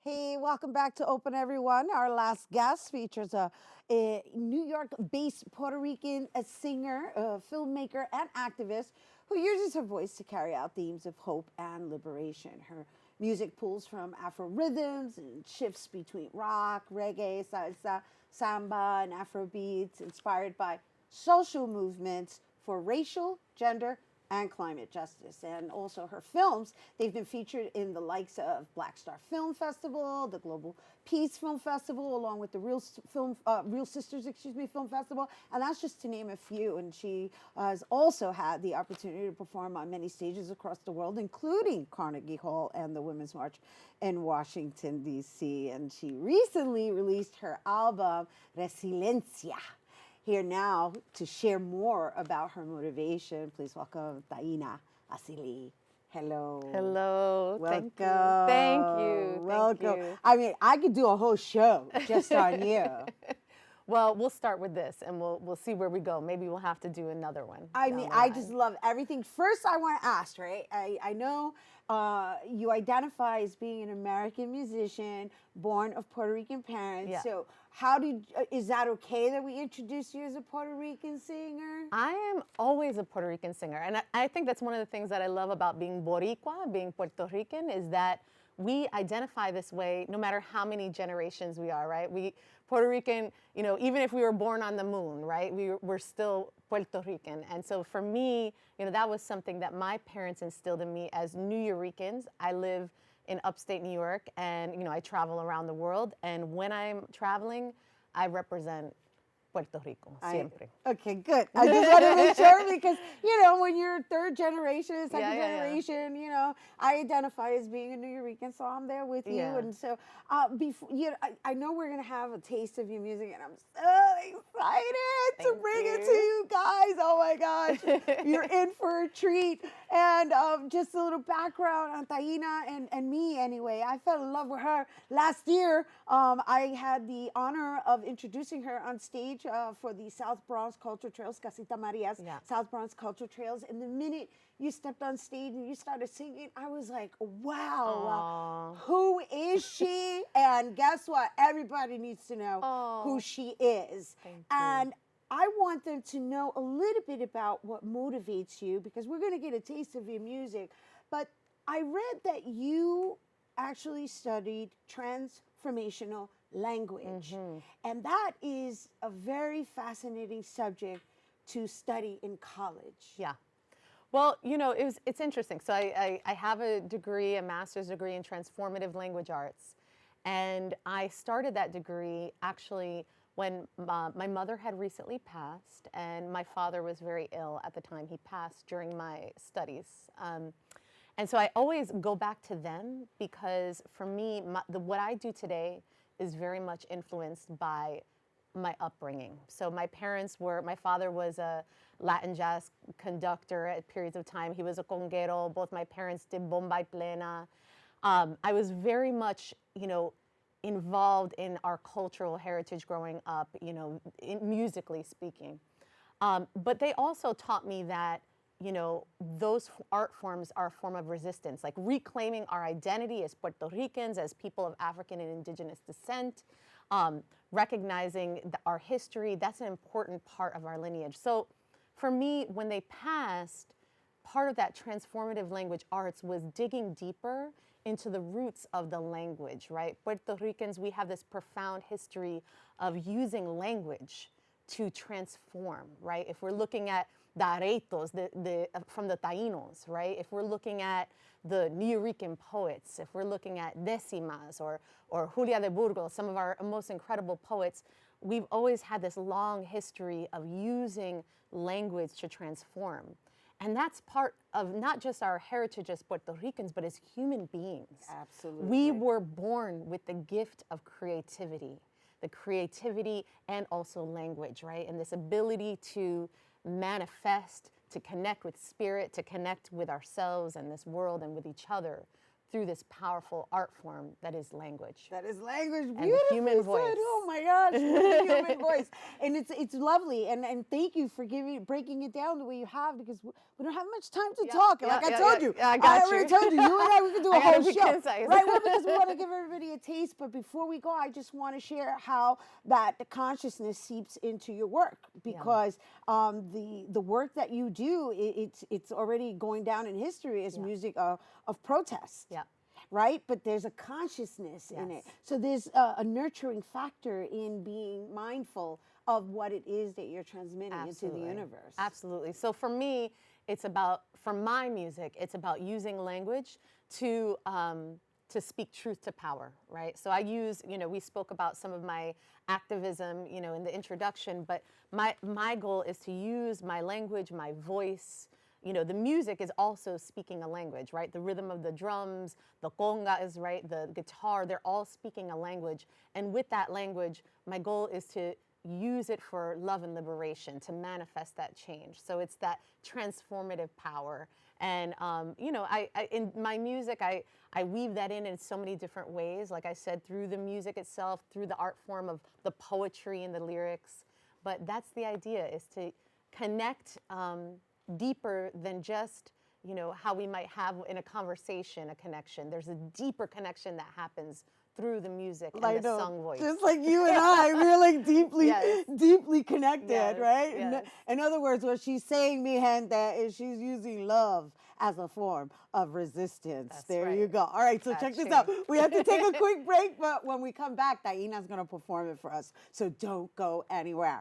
Hey, welcome back to Open Everyone. Our last guest features a New York-based Puerto Rican, a singer, a filmmaker, and activist who uses her voice to carry out themes of hope and liberation. Her music pulls from Afro rhythms and shifts between rock, reggae, salsa, samba, and Afro beats, inspired by social movements for racial, gender, and climate justice. And also her films, they've been featured in the likes of Black Star Film Festival, the Global Peace Film Festival, along with the Real Sisters, Film Festival, and that's just to name a few. And she has also had the opportunity to perform on many stages across the world, including Carnegie Hall and the Women's March in Washington, D.C. And she recently released her album, Resiliencia. Here now to share more about her motivation, please welcome Taína Asili. Hello. Hello. Welcome. Thank you. Welcome. Thank you. I mean, I could do a whole show just on you. Well, we'll start with this and we'll see where we go. Maybe we'll have to do another one. I mean, I just love everything. First, I want to ask, right? I know you identify as being an American musician, born of Puerto Rican parents. Yeah. So is that okay that we introduce you as a Puerto Rican singer? I am always a Puerto Rican singer. And I think that's one of the things that I love about being Boricua, being Puerto Rican, is that we identify this way no matter how many generations we are, right? Puerto Rican, even if we were born on the moon, right? We're still Puerto Rican. And so for me, that was something that my parents instilled in me as New Yorkers. I live in upstate New York and, I travel around the world. And when I'm traveling, I represent Puerto Rico, siempre. Okay, good. I just want to make sure because, when you're third generation, second generation, I identify as being a New Yorker, so I'm there with you. And so, before, I know we're going to have a taste of your music, and I'm so excited to bring it to you guys. Oh my gosh, you're in for a treat. And just a little background on Taína and me anyway. I fell in love with her last year. I had the honor of introducing her on stage for the South Bronx Culture Trails, Casita Maria's South Bronx Culture Trails. And the minute you stepped on stage and you started singing, I was like, wow, who is she? And guess what? Everybody needs to know who she is. And I want them to know a little bit about what motivates you, because we're going to get a taste of your music. But I read that you actually studied transformational language. And that is a very fascinating subject to study in college. Yeah. Well, it's interesting. So I have a master's degree in transformative language arts. And I started that degree actually when my mother had recently passed and my father was very ill at the time. He passed during my studies. And so I always go back to them because for me, what I do today is very much influenced by my upbringing. So my father was a Latin jazz conductor at periods of time. He was a conguero. Both my parents did bomba y plena. I was very much, involved in our cultural heritage growing up, musically speaking. But they also taught me that, those art forms are a form of resistance, like reclaiming our identity as Puerto Ricans, as people of African and indigenous descent, recognizing our history. That's an important part of our lineage. So for me, when they passed, part of that transformative language arts was digging deeper into the roots of the language, right? Puerto Ricans, we have this profound history of using language to transform, right? If we're looking at the areitos from the Taínos, right? If we're looking at the New Yorker poets, if we're looking at Décimas or Julia de Burgos, some of our most incredible poets, we've always had this long history of using language to transform. And that's part of not just our heritage as Puerto Ricans, but as human beings. Absolutely. We were born with the gift of creativity and also language, right? And this ability to manifest, to connect with spirit, to connect with ourselves and this world and with each other through this powerful art form that is language. That is language. And the human voice. Oh my gosh, the human voice. And it's lovely. And thank you for breaking it down the way you have, because we don't have much time to talk. Like I told you. I got you. already told you. You and I, we can do a whole show. Concise. Right? Well, because we want to give everybody a taste. But before we go, I just want to share how that the consciousness seeps into your work, because the work that you do, it's already going down in history as music of protest. Yeah. Right? But there's a consciousness in it. So there's a nurturing factor in being mindful of what it is that you're transmitting into the universe. Absolutely. So for me, for my music, it's about using language to speak truth to power, right? So I use, we spoke about some of my activism, in the introduction, but my goal is to use my language, my voice. The music is also speaking a language, right? The rhythm of the drums, the congas, right? The guitar, they're all speaking a language. And with that language, my goal is to use it for love and liberation, to manifest that change. So it's that transformative power. And, in my music, I weave that in so many different ways. Like I said, through the music itself, through the art form of the poetry and the lyrics. But that's the idea, is to connect deeper than just, how we might have in a conversation, a connection. There's a deeper connection that happens through the music and the sung voice. Just like you and I, we're like deeply connected, right? Yes. In other words, what she's saying, mi gente, is she's using love as a form of resistance. That's there right. you go. All right, so check this out. We have to take a quick break, but when we come back, Taína's going to perform it for us. So don't go anywhere.